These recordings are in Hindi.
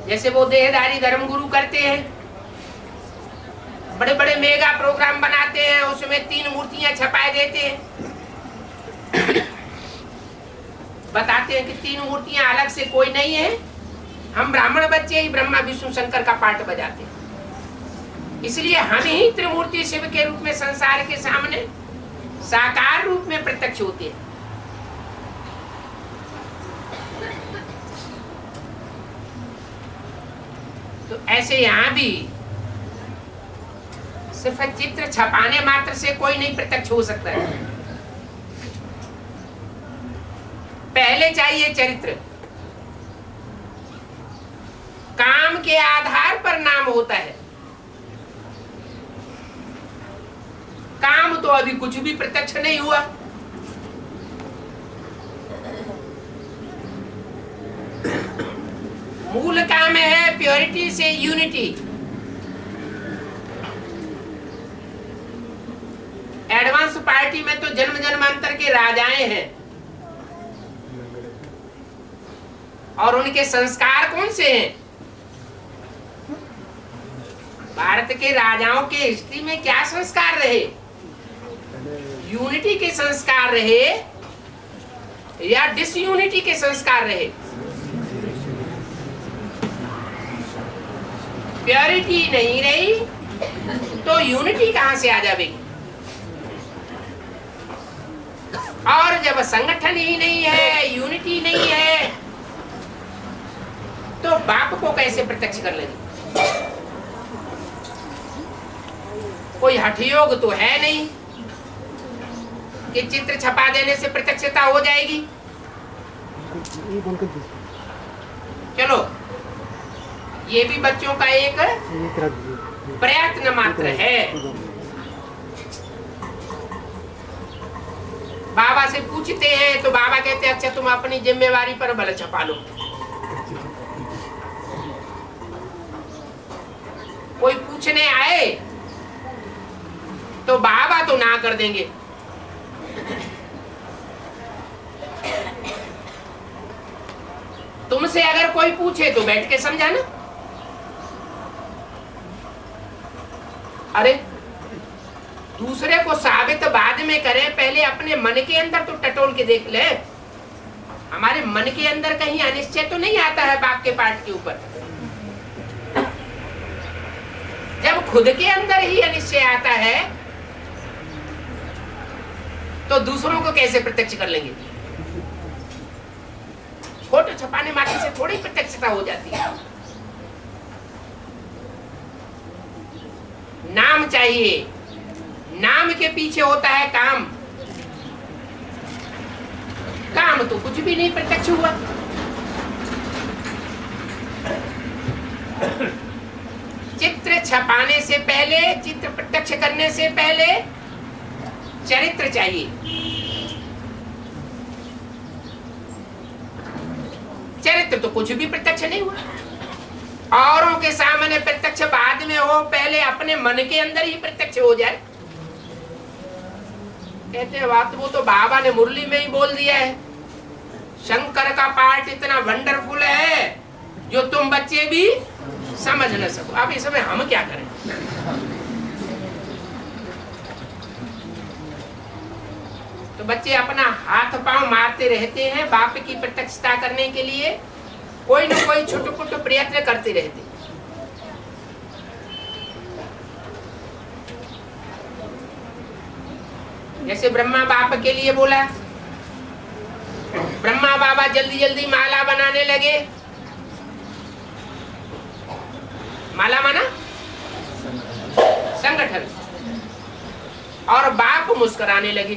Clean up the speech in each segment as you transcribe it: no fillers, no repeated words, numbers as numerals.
जैसे वो देहधारी धर्मगुरु करते हैं, बड़े बड़े मेगा प्रोग्राम बनाते हैं, उसमें 3 मूर्तियां छपाए देते हैं, बताते हैं कि 3 मूर्तियां अलग से कोई नहीं है, हम ब्राह्मण बच्चे ही ब्रह्मा विष्णु शंकर का पाठ बजाते हैं, इसलिए हम ही त्रिमूर्ति शिव के रूप में संसार के सामने साकार रूप में प्रत्यक्ष होते हैं। तो ऐसे यहां भी सिर्फ चित्र छपाने मात्र से कोई नहीं प्रत्यक्ष हो सकता है। पहले चाहिए चरित्र। काम के आधार पर नाम होता है। काम तो अभी कुछ भी प्रत्यक्ष नहीं हुआ। मूल काम है प्योरिटी से यूनिटी। एडवांस पार्टी में तो जन्म जन्मांतर के राजाएं हैं और उनके संस्कार कौन से हैं? भारत के राजाओं के हिस्ट्री में क्या संस्कार रहे? यूनिटी के संस्कार रहे या डिसयूनिटी के संस्कार रहे? प्योरिटी नहीं रही तो यूनिटी कहां से आ जाएगी? और जब संगठन ही नहीं है, यूनिटी नहीं है, तो बाप को कैसे प्रत्यक्ष कर लेंगे? कोई हठयोग तो है नहीं कि चित्र छपा देने से प्रत्यक्षता हो जाएगी। चलो, ये भी बच्चों का एक प्रयत्न मात्र है। बाबा से पूछते हैं तो बाबा कहते हैं अच्छा तुम अपनी जिम्मेवारी पर भले छपा लो। कोई पूछने आए तो बाबा तो ना कर देंगे। तुमसे अगर कोई पूछे तो बैठ के समझाना। अरे दूसरे को साबित बाद में करें, पहले अपने मन के अंदर तो टटोल के देख ले। हमारे मन के अंदर कहीं अनिश्चय तो नहीं आता है बाप के पाठ के ऊपर? जब खुद के अंदर ही अनिश्चय आता है तो दूसरों को कैसे प्रत्यक्ष कर लेंगे? फोटो छपाने मात्र से थोड़ी प्रत्यक्षता हो जाती है। नाम चाहिए, नाम के पीछे होता है काम। काम तो कुछ भी नहीं प्रत्यक्ष हुआ। चित्र छपाने से पहले, चित्र प्रत्यक्ष करने से पहले चरित्र चाहिए। चरित्र तो कुछ भी प्रत्यक्ष नहीं हुआ। औरों के सामने प्रत्यक्ष बाद में हो, पहले अपने मन के अंदर ही प्रत्यक्ष हो जाए। कहते हैं बात वो तो बाबा ने मुरली में ही बोल दिया है, शंकर का पाठ इतना वंडरफुल है जो तुम बच्चे भी समझ न सको। अब इस समय हम क्या करें? तो बच्चे अपना हाथ पांव मारते रहते हैं बाप की प्रत्यक्षता करने के लिए, कोई न कोई छोटे-छोटे प्रयत्न करते रहते। जैसे ब्रह्मा बाप के लिए बोला, ब्रह्मा बाबा जल्दी जल्दी माला बनाने लगे। माला माना संगठन, और बाप मुस्कुराने लगे।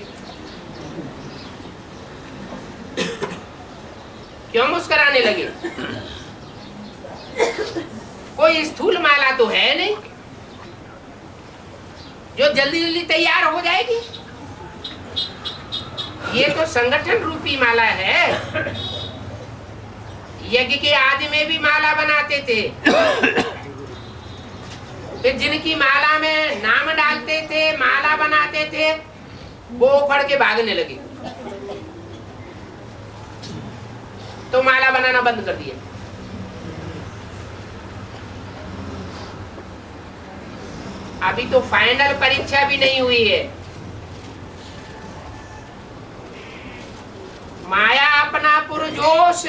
क्यों मुस्कुराने लगे? कोई स्थूल माला तो है नहीं जो जल्दी जल्दी तैयार हो जाएगी। ये तो संगठन रूपी माला है। यज्ञ के आदि में भी माला बनाते थे, फिर जिनकी माला में नाम डालते थे, माला बनाते थे, वो उखड़ के भागने लगे तो माला बनाना बंद कर दिया। अभी तो फाइनल परीक्षा भी नहीं हुई है। माया अपना पुरजोश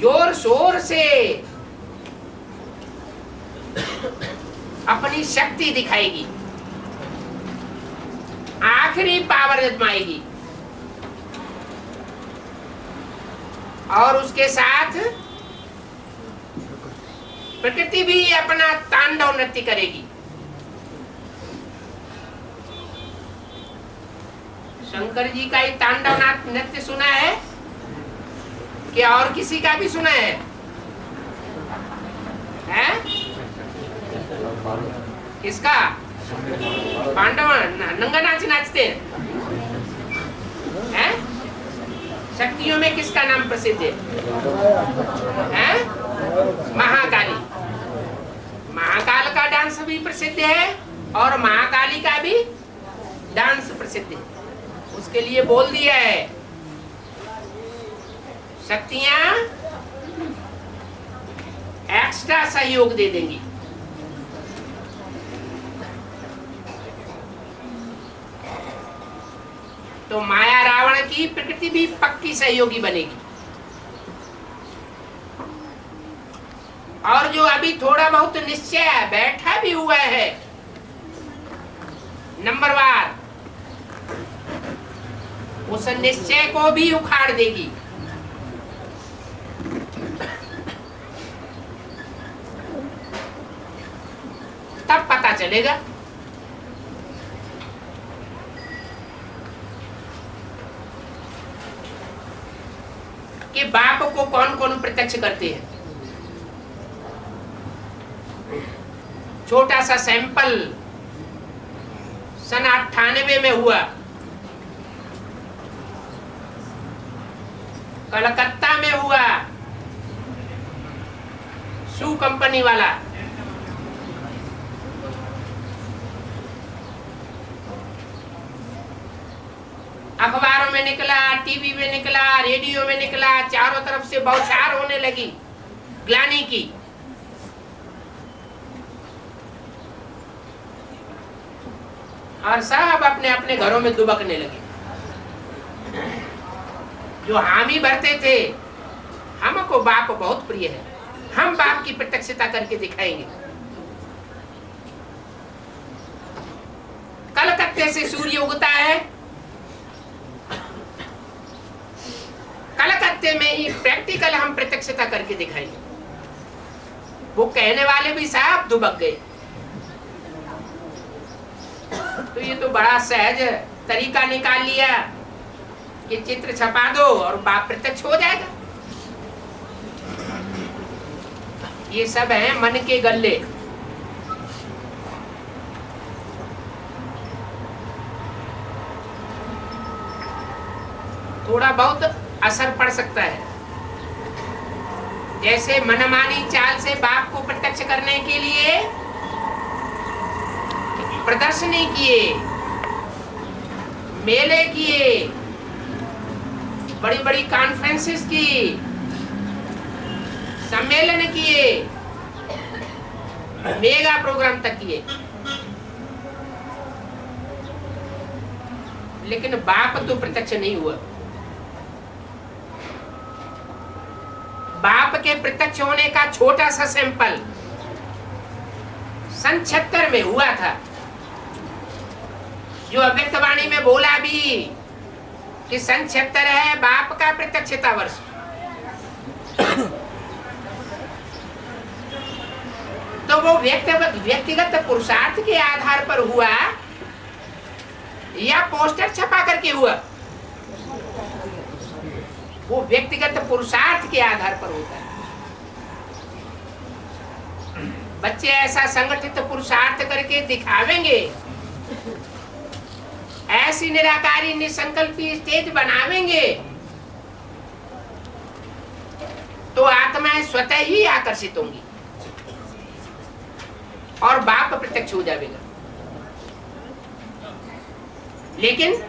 जोर शोर से अपनी शक्ति दिखाएगी, आखिरी पावर आजमाएगी, और उसके साथ प्रकृति भी अपना तांडव नृत्य करेगी। शंकर जी का ही तांडव नृत्य सुना है क्या और किसी का भी सुना है? हैं? किसका? पांडव नंगा नाच नाचते हैं? शक्तियों में किसका नाम प्रसिद्ध है? महाकाली। महाकाल का डांस भी प्रसिद्ध है और महाकाली का भी डांस प्रसिद्ध है। उसके लिए बोल दिया है शक्तियां एक्स्ट्रा सहयोग दे देंगी। तो माया रावण की प्रकृति भी पक्की सहयोगी बनेगी। और जो अभी थोड़ा बहुत निश्चय बैठा भी हुआ है नंबरवार, उस निश्चय को भी उखाड़ देगी। तब पता चलेगा कि बाप को कौन कौन प्रत्यक्ष करते हैं। छोटा सा सैंपल सन 98 में हुआ, कलकत्ता में हुआ, शू कंपनी वाला। अखबारों में निकला, टीवी में निकला, रेडियो में निकला, चारों तरफ से बौछार होने लगी ग्लानि की। और सब अपने अपने घरों में दुबकने लगे। जो हामी भरते थे हमको बाप बहुत प्रिय है, हम बाप की प्रत्यक्षता करके दिखाएंगे। कलकत्ते से सूर्य उगता है, कलकत्ते में ही प्रैक्टिकल हम प्रत्यक्षता करके दिखाएंगे। वो कहने वाले भी साहब दुबक गए। तो ये तो बड़ा सहज तरीका निकाल लिया कि चित्र छपा दो और बाप प्रत्यक्ष हो जाएगा। ये सब है मन के गल्ले। थोड़ा बहुत असर पड़ सकता है। जैसे मनमानी चाल से बाप को प्रत्यक्ष करने के लिए प्रदर्शनी किए, मेले किए, बड़ी बड़ी कॉन्फ्रेंसेस की, सम्मेलन किए, मेगा प्रोग्राम तक किए, लेकिन बाप तो प्रत्यक्ष नहीं हुआ। बाप के प्रत्यक्ष होने का छोटा सा सैंपल सन 76 में हुआ था, जो अव्यक्तवाणी में बोला भी कि सन 76 है बाप का प्रत्यक्षता वर्ष। तो वो व्यक्तिगत पुरुषार्थ के आधार पर हुआ या पोस्टर छपा करके हुआ? वो व्यक्तिगत पुरुषार्थ के आधार पर होता है। बच्चे ऐसा संगठित पुरुषार्थ करके दिखावेंगे, ऐसी निराकारी निसंकल्पी स्टेज बनावेंगे, तो आत्माएं स्वतः ही आकर्षित होंगी और बाप प्रत्यक्ष हो जाएगा। लेकिन